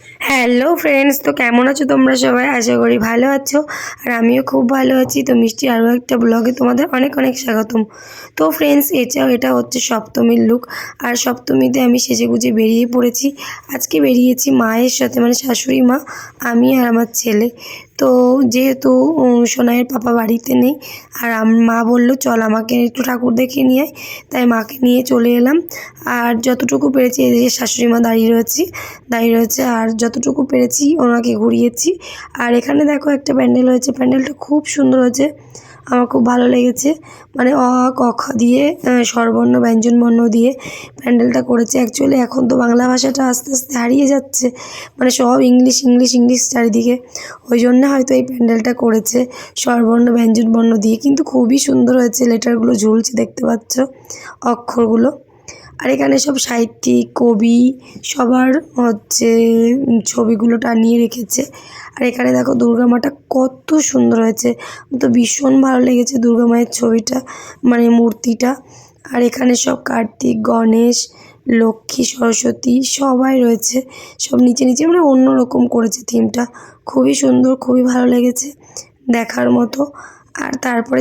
Hello friends, তো কেমন আছো তোমরা সবাই? আশা করি ভালো আছো আর আমিও খুব ভালো আছি। তো মিষ্টি আরও একটা ব্লগে তোমাদের অনেক অনেক স্বাগতম। তো ফ্রেন্ডস, এটা হচ্ছে সপ্তমীর লুক। আর সপ্তমীতে আমি সেজেগুজে বেরিয়ে পড়েছি। আজকে বেরিয়েছি মায়ের সাথে, মানে শাশুড়ি মা, আমি আর আমার ছেলে। তো যেহেতু সোনাইয়ের পাপা বাড়িতে নেই, আর মা বললো চল আমাকে একটু ঠাকুর দেখিয়ে নিয়ে আয়, তাই মাকে নিয়ে চলে এলাম। আর যতটুকু পেরেছি, এদিকে শাশুড়ি মা দাঁড়িয়ে রয়েছে আর যতটুকু পেরেছি ওনাকে ঘুরিয়েছি। আর এখানে দেখো একটা প্যান্ডেল হয়েছে, প্যান্ডেলটা খুব সুন্দর হয়েছে, আমার খুব ভালো লেগেছে। মানে অ আ ক খ দিয়ে স্বরবর্ণ ব্যঞ্জনবর্ণ দিয়ে প্যান্ডেলটা করেছে। অ্যাকচুয়ালি এখন তো বাংলা ভাষাটা আস্তে আস্তে হারিয়ে যাচ্ছে, মানে সব ইংলিশ ইংলিশ ইংলিশ চারিদিকে। ওই জন্য হয়তো এই প্যান্ডেলটা করেছে স্বরবর্ণ ব্যঞ্জনবর্ণ দিয়ে, কিন্তু খুবই সুন্দর হয়েছে। লেটারগুলো ঝুলছে, দেখতে পাচ্ছ অক্ষরগুলো। আর এখানে সব সাহিত্যিক, কবি সবার হচ্ছে ছবিগুলো টানিয়ে রেখেছে। আর এখানে দেখো দুর্গা মাটা কত সুন্দর হয়েছে, তো ভীষণ ভালো লেগেছে দুর্গা মায়ের ছবিটা, মানে মূর্তিটা। আর এখানে সব কার্তিক, গণেশ, লক্ষ্মী, সরস্বতী সবাই রয়েছে, সব নিচে নিচে, মানে অন্যরকম করেছে থিমটা। খুবই সুন্দর, খুবই ভালো লেগেছে, দেখার মতো। আর তারপর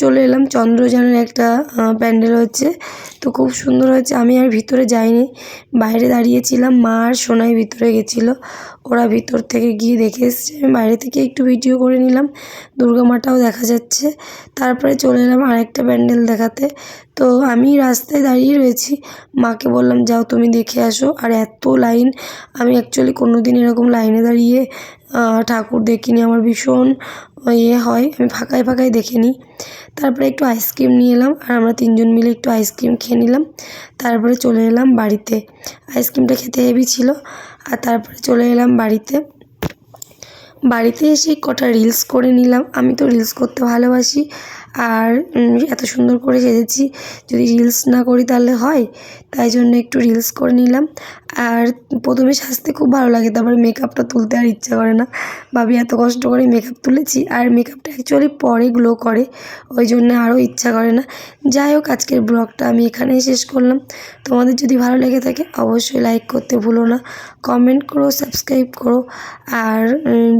চলে এলাম চন্দ্রযানের একটা প্যান্ডেল হচ্ছে, তো খুব সুন্দর হয়েছে। আমি আর ভিতরে যাইনি, বাইরে দাঁড়িয়েছিলাম, মা আর সোনাই ভিতরে গেছিলো, ওরা ভিতর থেকে গিয়ে দেখে এসছে। আমি বাইরে থেকে একটু ভিডিও করে নিলাম, দুর্গা মাটাও দেখা যাচ্ছে। তারপরে চলে এলাম আরেকটা প্যান্ডেল দেখাতে। তো আমি রাস্তায় দাঁড়িয়ে রয়েছি, মাকে বললাম যাও তুমি দেখে আসো। আর এত লাইন, আমি অ্যাকচুয়ালি কোনো দিন এরকম লাইনে দাঁড়িয়ে ঠাকুর দেখিনি, আমার ভীষণ হয়, আমি ফাঁকায় ফাঁকায় দেখে নিই। তারপরে একটু আইসক্রিম নিয়ে এলাম, আর আমরা তিনজন মিলে একটু আইসক্রিম খেয়ে নিলাম। তারপরে চলে এলাম বাড়িতে, আইসক্রিমটা খেতে হেভি ছিল। আর তারপরে চলে এলাম বাড়িতে এসে কটা রিলস করে নিলাম। আমি তো রিলস করতে ভালোবাসি, আর এত সুন্দর করে সেজেছি, যদি রিলস না করি তাহলে হয়, তাই জন্য একটু রিলস করে নিলাম। আর প্রথমে সাজতে খুব ভালো লাগে, তারপরে মেকআপটা তুলতে আর ইচ্ছা করে না, ভাবি এত কষ্ট করে মেকআপ তুলেছি। আর মেকআপটা অ্যাকচুয়ালি পরে গ্লো করে, ওই জন্য আরও ইচ্ছা করে না। যাই হোক, আজকের ব্লগটা আমি এখানেই শেষ করলাম। তোমাদের যদি ভালো লেগে থাকে অবশ্যই লাইক করতে ভুলো না, কমেন্ট করো, সাবস্ক্রাইব করো। আর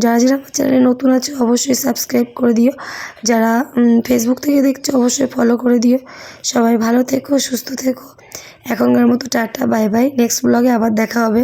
যারা যারা আমার চ্যানেলে নতুন আছে অবশ্যই সাবস্ক্রাইব করে দিও, যারা ফেসবুক থেকে দেখছো অবশ্যই ফলো করে দিও। সবাই ভালো থেকো, সুস্থ থেকো। এখনকার মতো টাটা, বাই বাই। নেক্সট ব্লগে আবার দেখা হবে।